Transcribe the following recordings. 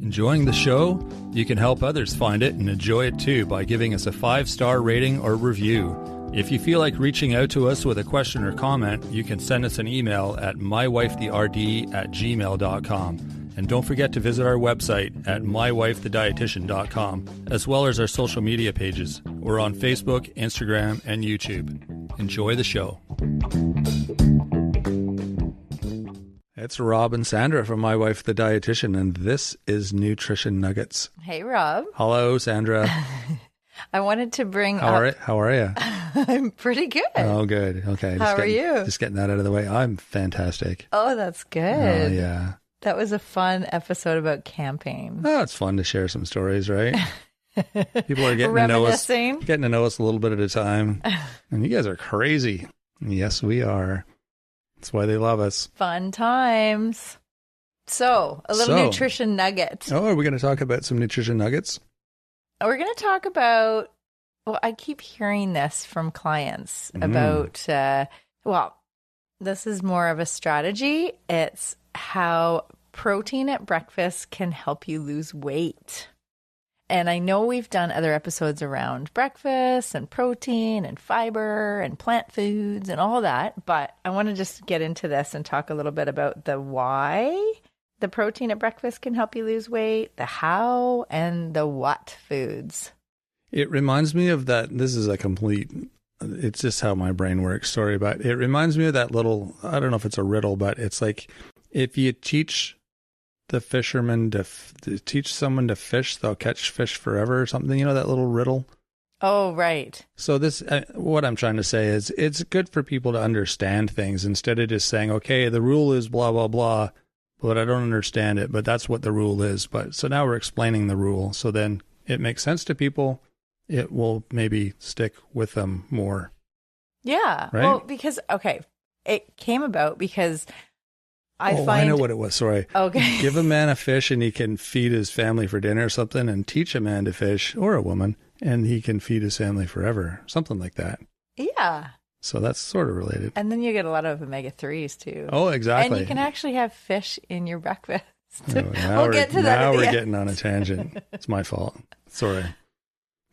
Enjoying the show? You can help others find it and enjoy it too by giving us a 5-star rating or review. If you feel like reaching out to us with a question or comment, you can send us an email at mywifetherd@gmail.com. And don't forget to visit our website at mywifethedietitian.com, as well as our social media pages. We're on Facebook, Instagram, and YouTube. Enjoy the show. It's Rob and Sandra from My Wife the Dietitian, and this is Nutrition Nuggets. Hey, Rob. Hello, Sandra. I wanted to bring How are you? I'm pretty good. Oh, good. Okay. How are you? Just getting that out of the way. I'm fantastic. Oh, that's good. Oh, yeah. That was a fun episode about camping. Oh, it's fun to share some stories, right? People are getting to know us a little bit at a time. And you guys are crazy. Yes, we are. That's why they love us. Fun times. So, a little nutrition nugget. Oh, are we going to talk about some nutrition nuggets? We're going to talk about, well, I keep hearing this from clients about, this is more of a strategy. It's how protein at breakfast can help you lose weight. And I know we've done other episodes around breakfast and protein and fiber and plant foods and all that, but I want to just get into this and talk a little bit about the why the protein at breakfast can help you lose weight, the how, and the what foods. It reminds me of that. This is it's just how my brain works story, but it reminds me of that little, I don't know if it's a riddle, but it's like if you teach the fisherman to teach someone to fish, they'll catch fish forever or something. You know, that little riddle? Oh, right. So this, what I'm trying to say is it's good for people to understand things instead of just saying, okay, the rule is blah, blah, blah, but I don't understand it, but that's what the rule is. But so now we're explaining the rule. So then it makes sense to people. It will maybe stick with them more. Yeah. Right? Well, because, it came about because I know what it was. Sorry. Okay. Give a man a fish and he can feed his family for dinner or something, and teach a man to fish, or a woman, and he can feed his family forever. Something like that. Yeah. So that's sort of related. And then you get a lot of omega-3s too. Oh, exactly. And you can actually have fish in your breakfast. We'll get to that. Now we're getting on a tangent. It's my fault. Sorry.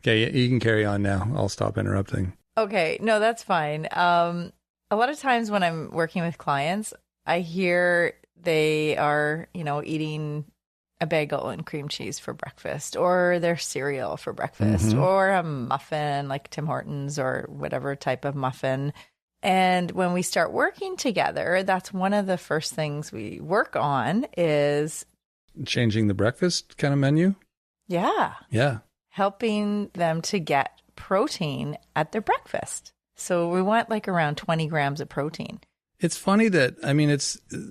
Okay, you can carry on now. I'll stop interrupting. Okay. No, that's fine. A lot of times when I'm working with clients, I hear they are, eating a bagel and cream cheese for breakfast, or their cereal for breakfast, or a muffin like Tim Hortons or whatever type of muffin. And when we start working together, that's one of the first things we work on is changing the breakfast kind of menu. Yeah. Yeah. Helping them to get protein at their breakfast. So we want like around 20 grams of protein. It's funny that,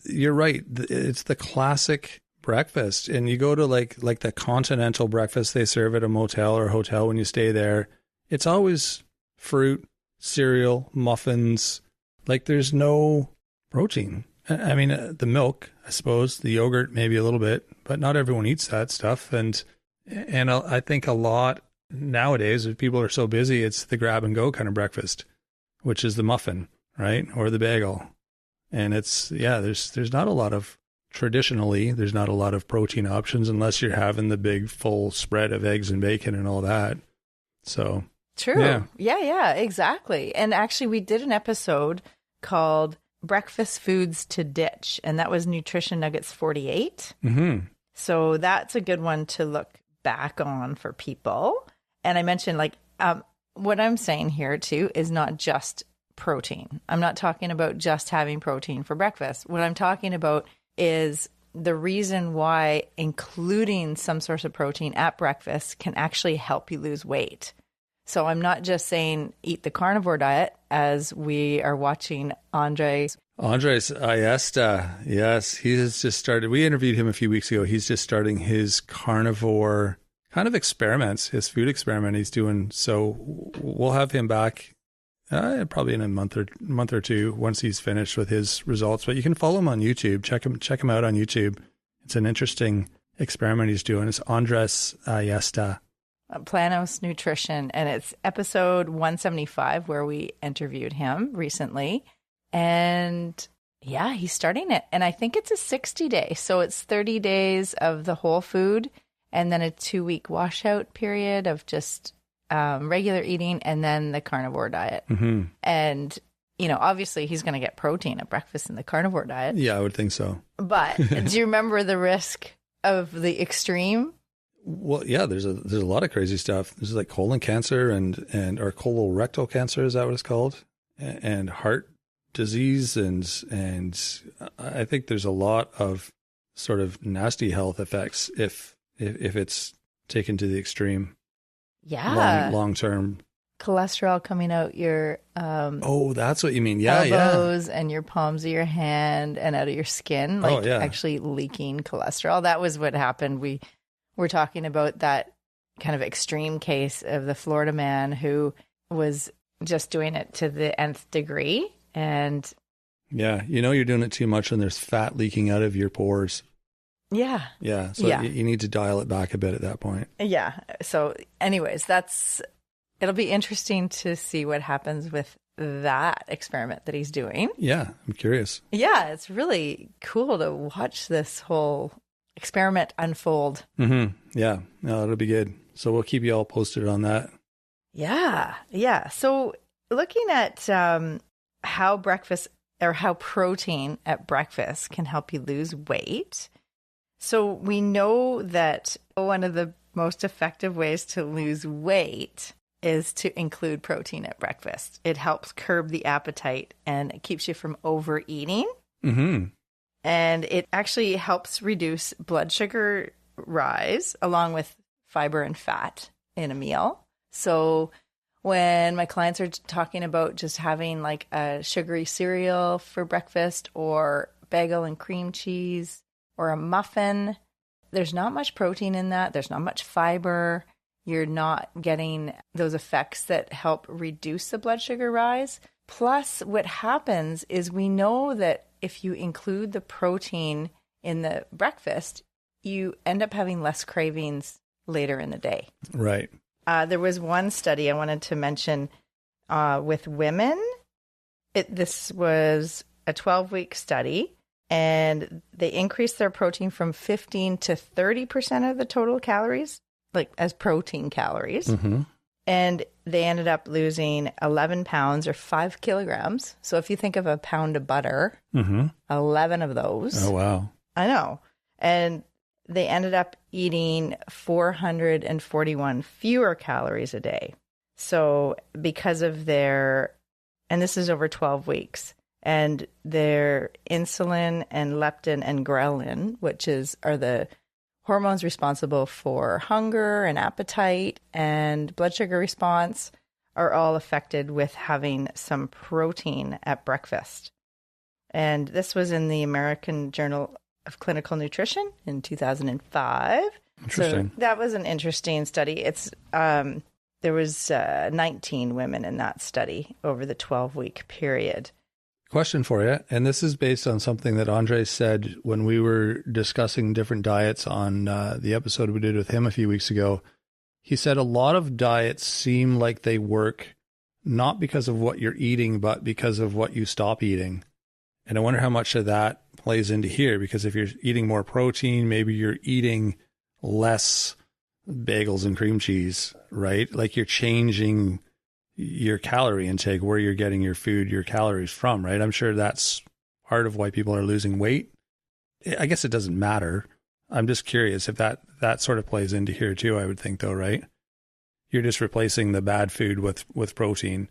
you're right. It's the classic breakfast. And you go to like the continental breakfast they serve at a motel or hotel when you stay there. It's always fruit, cereal, muffins. Like there's no protein. The milk, I suppose, the yogurt, maybe a little bit, but not everyone eats that stuff. And I think a lot nowadays, if people are so busy, it's the grab and go kind of breakfast, which is the muffin, right? Or the bagel. And there's not a lot of, traditionally, there's not a lot of protein options unless you're having the big full spread of eggs and bacon and all that. So. True. Yeah, exactly. And actually we did an episode called Breakfast Foods to Ditch, and that was Nutrition Nuggets 48. Mm-hmm. So that's a good one to look back on for people. And I mentioned what I'm saying here too is not just protein. I'm not talking about just having protein for breakfast. What I'm talking about is the reason why including some source of protein at breakfast can actually help you lose weight. So I'm not just saying eat the carnivore diet, as we are watching Andres Ayesta. Yes, he has just started. We interviewed him a few weeks ago. He's just starting his carnivore kind of experiments, his food experiment he's doing. So we'll have him back probably in a month or two once he's finished with his results. But you can follow him on YouTube. Check him out on YouTube. It's an interesting experiment he's doing. It's Andres Ayesta. Planos Nutrition, and it's episode 175 where we interviewed him recently. And Yeah, he's starting it. And I think it's a 60-day. So it's 30 days of the whole food and then a 2-week washout period of just regular eating and then the carnivore diet. Mm-hmm. And, obviously he's going to get protein at breakfast in the carnivore diet. Yeah, I would think so. But do you remember the risk of the extreme? Well, yeah, there's a lot of crazy stuff. There's like colon cancer and or colorectal cancer, is that what it's called? And heart disease and I think there's a lot of sort of nasty health effects if it's taken to the extreme. Yeah. Long term. Cholesterol coming out your oh, that's what you mean. Yeah, elbows and your palms of your hand and out of your skin, like actually leaking cholesterol. That was what happened. We were talking about that kind of extreme case of the Florida man who was just doing it to the nth degree. And yeah, you're doing it too much and there's fat leaking out of your pores. Yeah. Yeah. So you need to dial it back a bit at that point. Yeah. So anyways, it'll be interesting to see what happens with that experiment that he's doing. Yeah. I'm curious. Yeah. It's really cool to watch this whole experiment unfold. Mm-hmm. Yeah. No, it'll be good. So we'll keep you all posted on that. Yeah. Yeah. So looking at how protein at breakfast can help you lose weight. So we know that one of the most effective ways to lose weight is to include protein at breakfast. It helps curb the appetite and it keeps you from overeating. Mm-hmm. And it actually helps reduce blood sugar rise along with fiber and fat in a meal. So when my clients are talking about just having like a sugary cereal for breakfast or bagel and cream cheese or a muffin, there's not much protein in that. There's not much fiber. You're not getting those effects that help reduce the blood sugar rise. Plus, what happens is we know that if you include the protein in the breakfast, you end up having less cravings later in the day. Right. There was one study I wanted to mention with women. This was a 12-week study, and they increased their protein from 15 to 30% of the total calories, like as protein calories. Mm-hmm. And they ended up losing 11 pounds or 5 kilograms. So if you think of a pound of butter, 11 of those. Oh, wow. I know. And they ended up eating 441 fewer calories a day. So because of and this is over 12 weeks, and their insulin and leptin and ghrelin, which are the hormones responsible for hunger and appetite and blood sugar response, are all affected with having some protein at breakfast. And this was in the American Journal of Clinical Nutrition in 2005. Interesting. So that was an interesting study. There was 19 women in that study over the 12-week period. Question for you, and this is based on something that Andre said when we were discussing different diets on the episode we did with him a few weeks ago. He said a lot of diets seem like they work not because of what you're eating, but because of what you stop eating. And I wonder how much of that plays into here, because if you're eating more protein, maybe you're eating less bagels and cream cheese, right? Like you're changing your calorie intake, where you're getting your food, your calories from, right? I'm sure that's part of why people are losing weight. I guess it doesn't matter. I'm just curious if that sort of plays into here too, I would think though, right? You're just replacing the bad food with protein.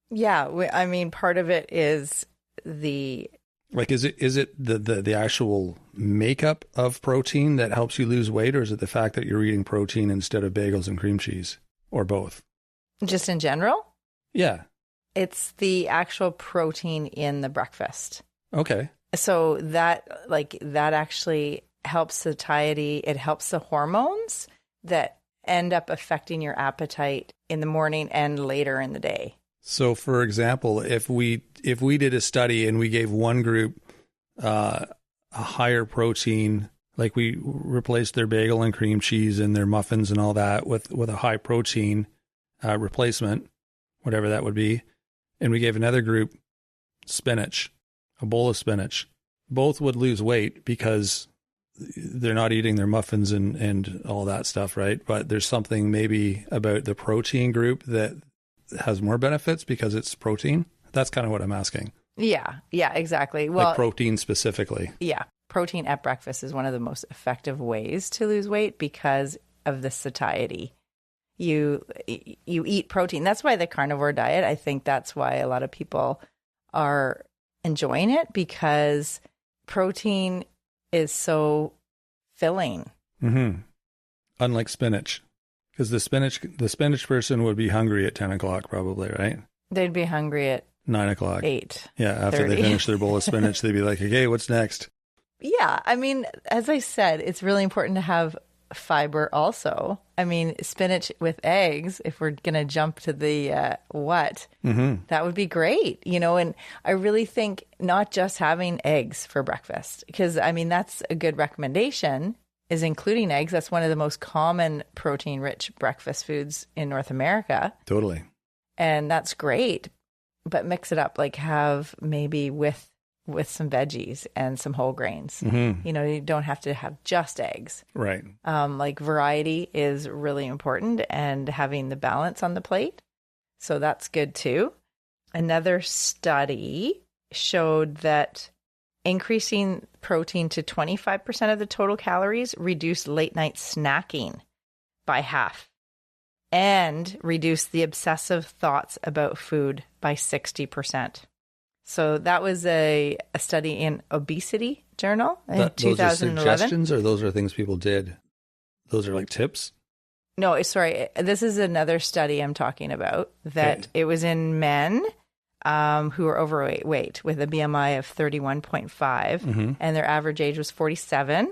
Yeah. I mean, part of it is like, is it the actual makeup of protein that helps you lose weight, or is it the fact that you're eating protein instead of bagels and cream cheese, or both? Just in general? Yeah. It's the actual protein in the breakfast. Okay. So that actually helps satiety. It helps the hormones that end up affecting your appetite in the morning and later in the day. So, for example, if we did a study and we gave one group a higher protein, like we replaced their bagel and cream cheese and their muffins and all that with a high protein replacement, whatever that would be, and we gave another group spinach, a bowl of spinach. Both would lose weight because they're not eating their muffins and all that stuff, right? But there's something maybe about the protein group that has more benefits because it's protein. That's kind of what I'm asking. Yeah, exactly. Well, like protein specifically. Yeah. Protein at breakfast is one of the most effective ways to lose weight because of the satiety. You eat protein. That's why the carnivore diet, I think that's why a lot of people are enjoying it, because protein is so filling. Mm-hmm. Unlike spinach, because the spinach person would be hungry at 10 o'clock probably, right? They'd be hungry at 9 o'clock. 8. Yeah, after they finish their bowl of spinach, they'd be like, okay, what's next? Yeah, I mean, as I said, it's really important to have fiber also. I mean, spinach with eggs, if we're going to jump to the that would be great, and I really think not just having eggs for breakfast, because I mean, that's a good recommendation, is including eggs. That's one of the most common protein-rich breakfast foods in North America. Totally. And that's great, but mix it up, like have maybe with some veggies and some whole grains. Mm-hmm. You don't have to have just eggs. Right. Like variety is really important, and having the balance on the plate. So that's good too. Another study showed that increasing protein to 25% of the total calories reduced late night snacking by half and reduced the obsessive thoughts about food by 60%. So that was a study in Obesity Journal in 2011. Those are suggestions, or those are things people did? Those are like tips? No, sorry. This is another study I'm talking about, that It was in men who were overweight with a BMI of 31.5, and their average age was 47,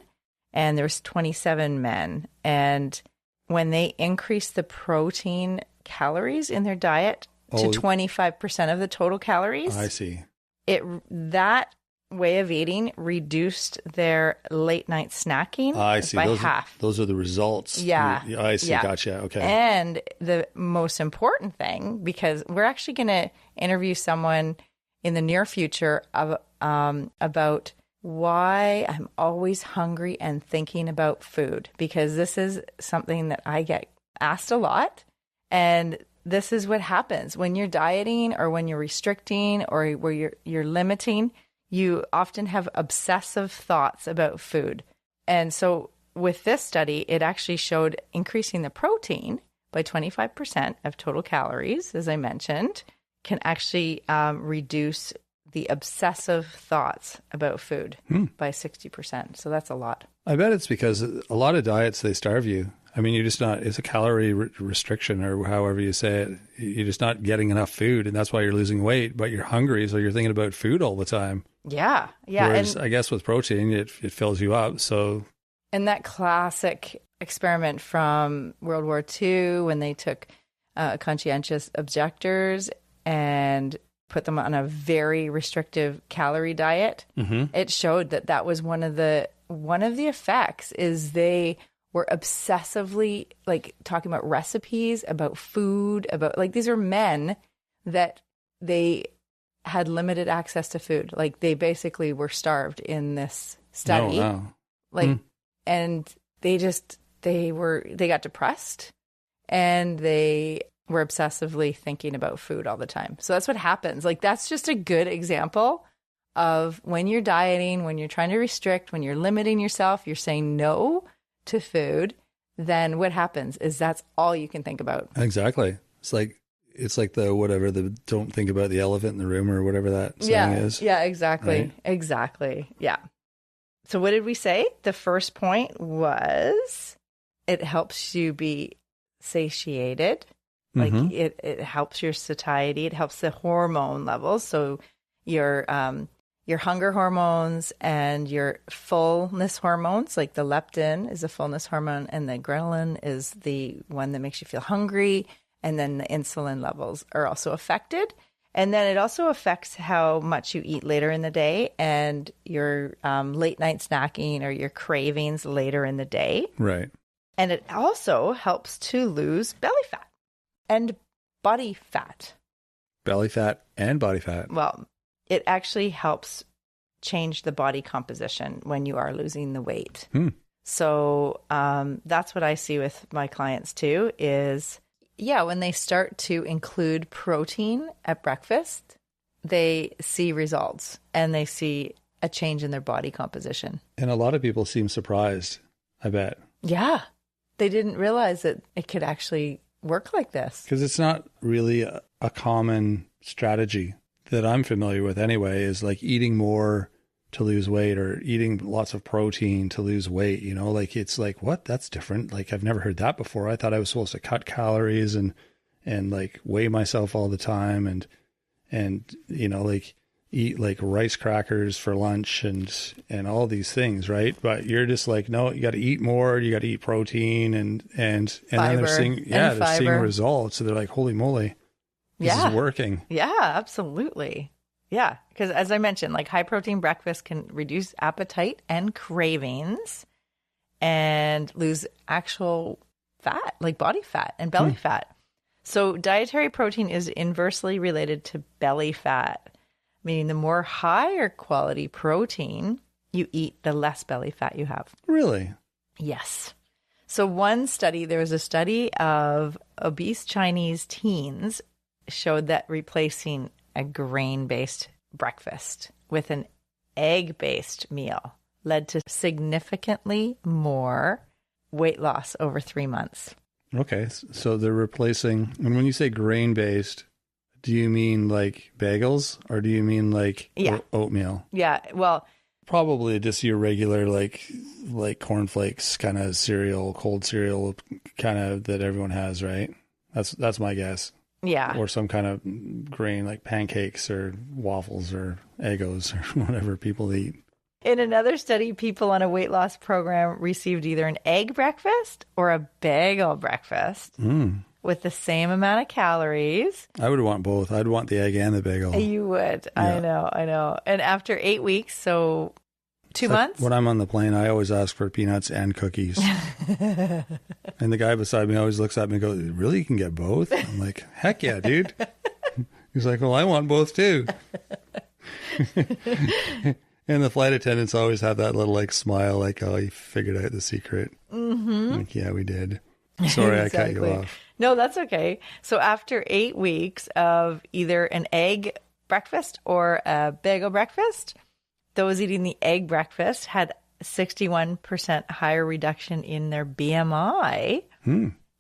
and there's 27 men. And when they increased the protein calories in their diet to 25% of the total calories. I see. That way of eating reduced their late night snacking by half. Those are the results. Yeah. I see. Yeah. Gotcha. Okay. And the most important thing, because we're actually going to interview someone in the near future about why I'm always hungry and thinking about food, because this is something that I get asked a lot. And this is what happens when you're dieting, or when you're restricting, or where you're limiting. You often have obsessive thoughts about food. And so with this study, it actually showed increasing the protein by 25% of total calories, as I mentioned, can actually reduce the obsessive thoughts about food by 60%. So that's a lot. I bet it's because a lot of diets, they starve you. I mean, it's a calorie restriction, or however you say it. You're just not getting enough food, and that's why you're losing weight, but you're hungry, so you're thinking about food all the time. Yeah. Whereas I guess with protein, it fills you up. So, and that classic experiment from World War II, when they took conscientious objectors and put them on a very restrictive calorie diet, it showed that was one of the effects is they were obsessively like talking about recipes, about food, about like, these are men that they had limited access to food. Like they basically were starved in this study. Oh, wow. Like, and they got depressed, and they were obsessively thinking about food all the time. So that's what happens. Like, that's just a good example of when you're dieting, when you're trying to restrict, when you're limiting yourself, you're saying no to food, then what happens is that's all you can think about. Exactly. It's like the don't think about the elephant in the room, or whatever that saying is. Yeah, exactly. Right? Exactly. Yeah. So what did we say? The first point was it helps you be satiated. Like it helps your satiety. It helps the hormone levels. So your hunger hormones and your fullness hormones, like the leptin is a fullness hormone, and the ghrelin is the one that makes you feel hungry. And then the insulin levels are also affected. And then it also affects how much you eat later in the day, and your late night snacking or your cravings later in the day. Right. And it also helps to lose belly fat and body fat. Belly fat and body fat. Well, it actually helps change the body composition when you are losing the weight. So that's what I see with my clients too is, when they start to include protein at breakfast, they see results and they see a change in their body composition. And a lot of people seem surprised, I bet. Yeah. They didn't realize that it could actually work like this. Because it's not really a common strategy that I'm familiar with anyway, is like eating more to lose weight or eating lots of protein to lose weight. You know, like it's like, what? That's different. Like I've never heard that before. I thought I was supposed to cut calories and like weigh myself all the time and, you know, like eat like rice crackers for lunch and all these things, right? But you're just like, no, you got to eat more, you got to eat protein and then they're seeing, they're seeing results. So they're like, holy moly, this is working. Yeah, absolutely. Yeah. Because as I mentioned, like high protein breakfast can reduce appetite and cravings and lose actual fat, like body fat and belly fat. So dietary protein is inversely related to belly fat, meaning the more higher quality protein you eat, the less belly fat you have. Really? Yes. So there was a study of obese Chinese teens showed that replacing a grain-based breakfast with an egg-based meal led to significantly more weight loss over 3 months. Okay. So they're replacing, and when you say grain-based, do you mean like bagels or do you mean like oatmeal? Yeah. Well, probably just your regular like cornflakes kind of cereal, cold cereal kind of that everyone has, right? That's my guess. Yeah. Or some kind of grain like pancakes or waffles or Eggos or whatever people eat. In another study, people on a weight loss program received either an egg breakfast or a bagel breakfast with the same amount of calories. I would want both. I'd want the egg and the bagel. You would. Yeah. I know. And after 8 weeks, so 2 months? When I'm on the plane, I always ask for peanuts and cookies. And the guy beside me always looks at me and goes, really? You can get both? I'm like, heck yeah, dude. He's like, well, I want both too. And the flight attendants always have that little like smile, like, oh, you figured out the secret. Mm-hmm. Like, yeah, we did. Sorry, exactly. I cut you off. No, that's okay. So after 8 weeks of either an egg breakfast or a bagel breakfast, those eating the egg breakfast had 61% higher reduction in their BMI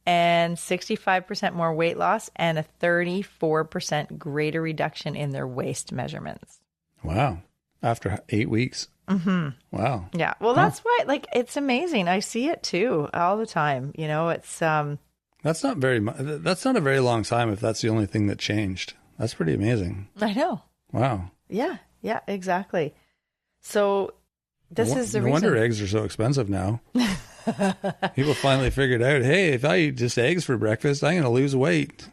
and 65% more weight loss and a 34% greater reduction in their waist measurements. Wow. After 8 weeks. Mm-hmm. Wow. Yeah. Well, that's why, like, it's amazing. I see it too all the time. You know, it's that's not a very long time if that's the only thing that changed. That's pretty amazing. I know. Wow. Yeah. Yeah. Exactly. So this is the reason. No wonder eggs are so expensive now. People finally figured out, hey, if I eat just eggs for breakfast, I'm going to lose weight.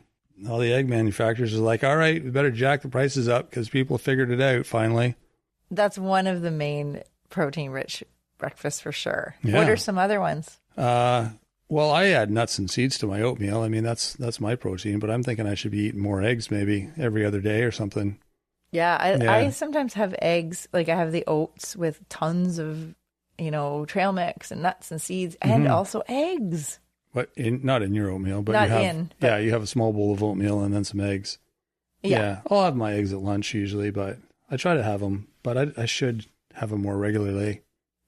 All the egg manufacturers are like, all right, we better jack the prices up because people figured it out finally. That's one of the main protein-rich breakfasts for sure. Yeah. What are some other ones? Well, I add nuts and seeds to my oatmeal. I mean, that's my protein, but I'm thinking I should be eating more eggs maybe every other day or something. Yeah, I sometimes have eggs. Like I have the oats with tons of, trail mix and nuts and seeds and also eggs. But not in your oatmeal, but you have a small bowl of oatmeal and then some eggs. Yeah. I'll have my eggs at lunch usually, but I try to have them, but I should have them more regularly.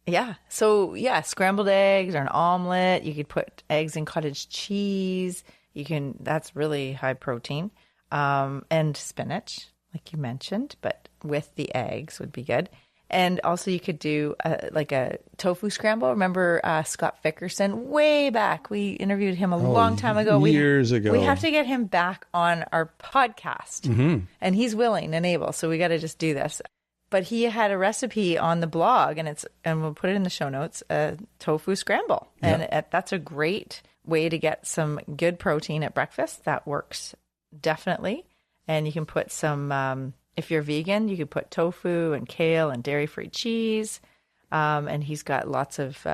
Yeah. So scrambled eggs or an omelet. You could put eggs in cottage cheese. That's really high protein. And spinach, like you mentioned, but with the eggs would be good. And also you could do a tofu scramble. Remember Scott Fickerson? Way back. We interviewed him a long time ago. Years ago. We have to get him back on our podcast. Mm-hmm. And he's willing and able. So we got to just do this. But he had a recipe on the blog, and we'll put it in the show notes, a tofu scramble. And that's a great way to get some good protein at breakfast. That works definitely. And you can put some... if you're vegan, you could put tofu and kale and dairy-free cheese. And he's got lots of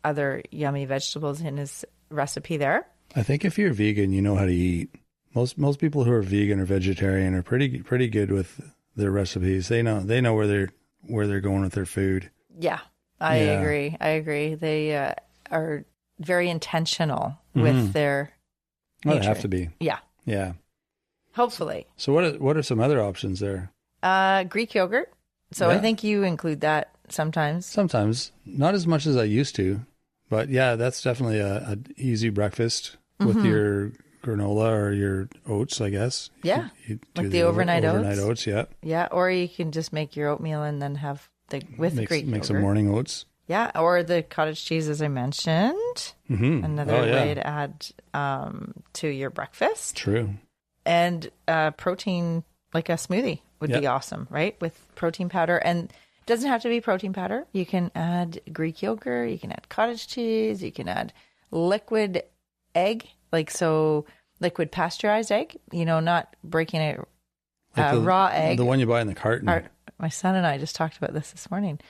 other yummy vegetables in his recipe there. I think if you're vegan, you know how to eat. Most people who are vegan or vegetarian are pretty good with their recipes. They know where where they're going with their food. Yeah, I agree. They are very intentional with their Well, they have to be. Yeah. Yeah. Hopefully. So what are some other options there? Greek yogurt. So I think you include that sometimes. Sometimes. Not as much as I used to. But yeah, that's definitely a easy breakfast with your granola or your oats, I guess. Yeah. You like the overnight oats. Overnight oats, yeah. Yeah, or you can just make your oatmeal and then have Greek yogurt. Make some morning oats. Yeah, or the cottage cheese, as I mentioned. Another way to add to your breakfast. True. And protein, like a smoothie, would be awesome, right? With protein powder. And it doesn't have to be protein powder. You can add Greek yogurt. You can add cottage cheese. You can add liquid egg, liquid pasteurized egg. Not breaking a raw egg. The one you buy in the carton. My son and I just talked about this morning,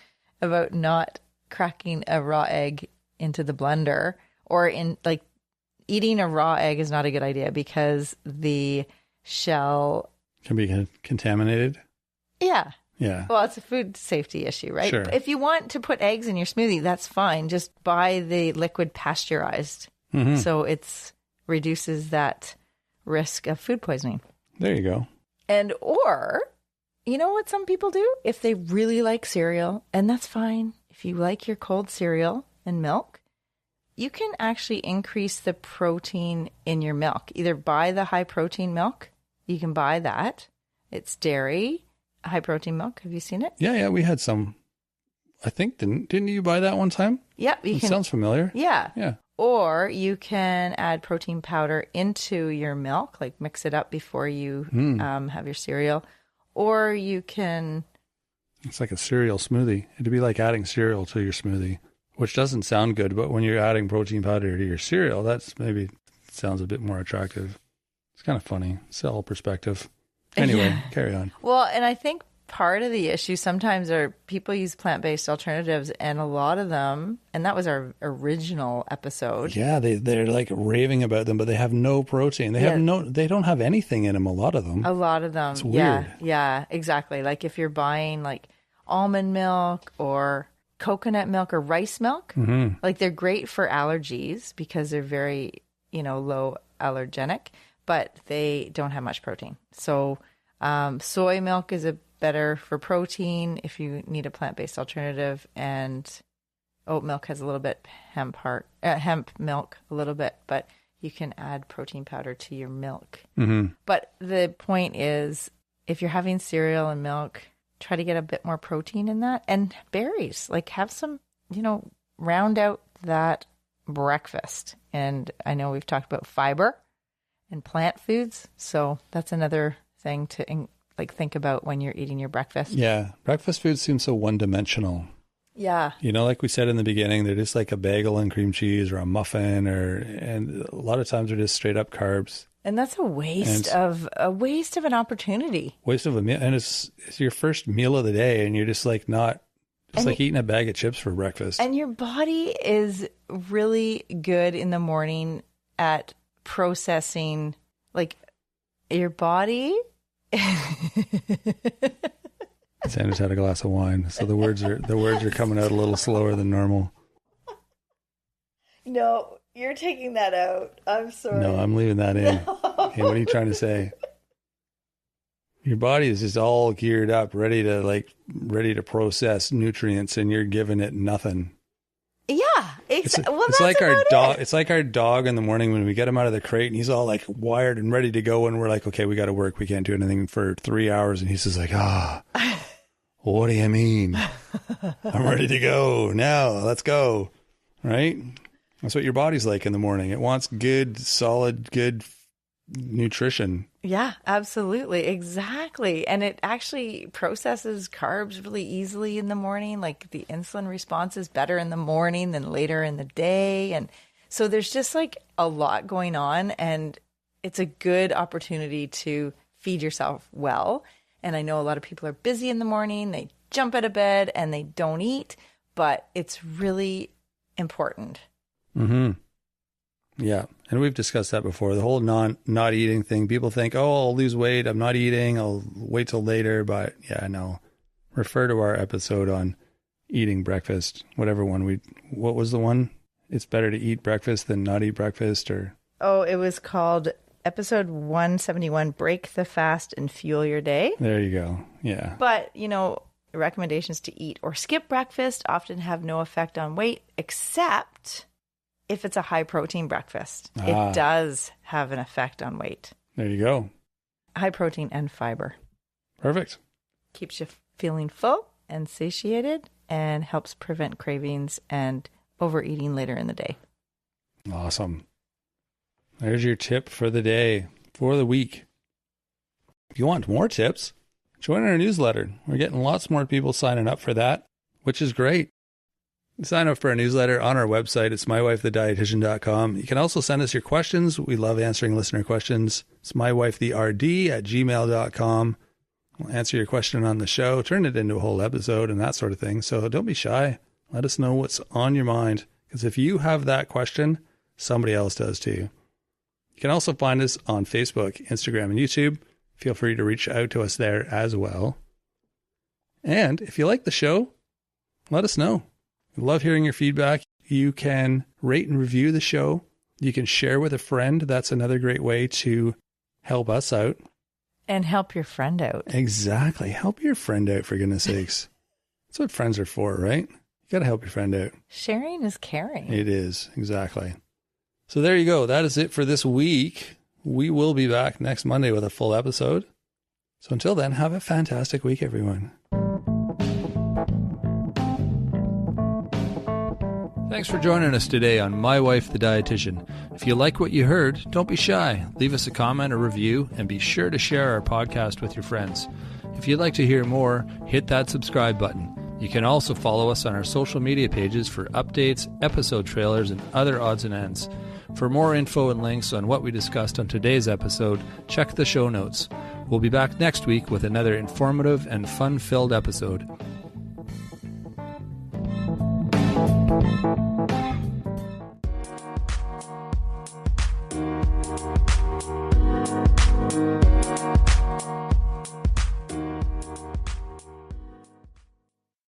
about not cracking a raw egg into the blender, or eating a raw egg is not a good idea because the shell can be contaminated. Yeah. Yeah. Well, it's a food safety issue, right? Sure. If you want to put eggs in your smoothie, that's fine. Just buy the liquid pasteurized. So it reduces that risk of food poisoning. There you go. Or, you know what some people do? If they really like cereal, and that's fine. If you like your cold cereal and milk, you can actually increase the protein in your milk. Either buy the high protein milk. You can buy that. It's dairy, high protein milk. Have you seen it? Yeah, we had some. I think, didn't you buy that one time? Yeah. Sounds familiar. Yeah. Yeah. Or you can add protein powder into your milk, like mix it up before you have your cereal. Or you can... It's like a cereal smoothie. It'd be like adding cereal to your smoothie, which doesn't sound good, but when you're adding protein powder to your cereal, that's maybe sounds a bit more attractive. It's kind of funny. It's all perspective. Anyway, carry on. Well, and I think part of the issue sometimes are people use plant-based alternatives, and a lot of them, and that was our original episode. Yeah, they're like raving about them, but they have no protein. They don't have anything in them, a lot of them. A lot of them. It's weird. Yeah, exactly. Like if you're buying like almond milk or coconut milk or rice milk, like they're great for allergies because they're very, low allergenic, but they don't have much protein. So soy milk is better for protein if you need a plant-based alternative, and oat milk has a little bit hemp milk a little bit, but you can add protein powder to your milk. But the point is, if you're having cereal and milk, try to get a bit more protein in that, and berries, like have some, round out that breakfast. And I know we've talked about fiber and plant foods, so that's another thing to think about when you're eating your breakfast. Yeah. Breakfast foods seem so one-dimensional. Yeah. Like we said in the beginning, they're just like a bagel and cream cheese or a muffin, and a lot of times they're just straight up carbs. And that's a waste of an opportunity. Waste of a meal. And it's your first meal of the day, and you're just like like eating a bag of chips for breakfast. And your body is really good in the morning at processing, like your body. Sanders had a glass of wine, so the words are coming out a little slower than normal. No, you're taking that out. I'm sorry. No, I'm leaving that in. No. Hey, what are you trying to say? Your body is just all geared up, ready to process nutrients, and you're giving it nothing. Yeah, it's like our dog. It's like our dog in the morning when we get him out of the crate, and he's all like wired and ready to go, and we're like, okay, we got to work. We can't do anything for 3 hours, and he's just like, what do you mean? I'm ready to go now. Let's go. Right? That's what your body's like in the morning. It wants good, solid, good nutrition. Yeah, absolutely. Exactly. And it actually processes carbs really easily in the morning. Like the insulin response is better in the morning than later in the day. And so there's just like a lot going on, and it's a good opportunity to feed yourself well. And I know a lot of people are busy in the morning. They jump out of bed and they don't eat, but it's really important. Yeah. And we've discussed that before. The whole not eating thing. People think, I'll lose weight. I'm not eating. I'll wait till later. But yeah, no, refer to our episode on eating breakfast, what was the one? It's better to eat breakfast than not eat breakfast, or... Oh, it was called episode 171, Break the Fast and Fuel Your Day. There you go. Yeah. But, recommendations to eat or skip breakfast often have no effect on weight, except if it's a high protein breakfast. It does have an effect on weight. There you go. High protein and fiber. Perfect. Keeps you feeling full and satiated and helps prevent cravings and overeating later in the day. Awesome. There's your tip for the day, for the week. If you want more tips, join our newsletter. We're getting lots more people signing up for that, which is great. Sign up for our newsletter on our website. It's mywifethedietitian.com. You can also send us your questions. We love answering listener questions. It's mywifethed@gmail.com. We'll answer your question on the show, turn it into a whole episode and that sort of thing. So don't be shy. Let us know what's on your mind. Because if you have that question, somebody else does too. You can also find us on Facebook, Instagram, and YouTube. Feel free to reach out to us there as well. And if you like the show, let us know. We love hearing your feedback. You can rate and review the show. You can share with a friend. That's another great way to help us out. And help your friend out. Exactly. Help your friend out, for goodness sakes. That's what friends are for, right? You got to help your friend out. Sharing is caring. It is. Exactly. So there you go. That is it for this week. We will be back next Monday with a full episode. So until then, have a fantastic week, everyone. Thanks for joining us today on My Wife, the Dietitian. If you like what you heard, don't be shy. Leave us a comment or review, and be sure to share our podcast with your friends. If you'd like to hear more, hit that subscribe button. You can also follow us on our social media pages for updates, episode trailers, and other odds and ends. For more info and links on what we discussed on today's episode, check the show notes. We'll be back next week with another informative and fun-filled episode.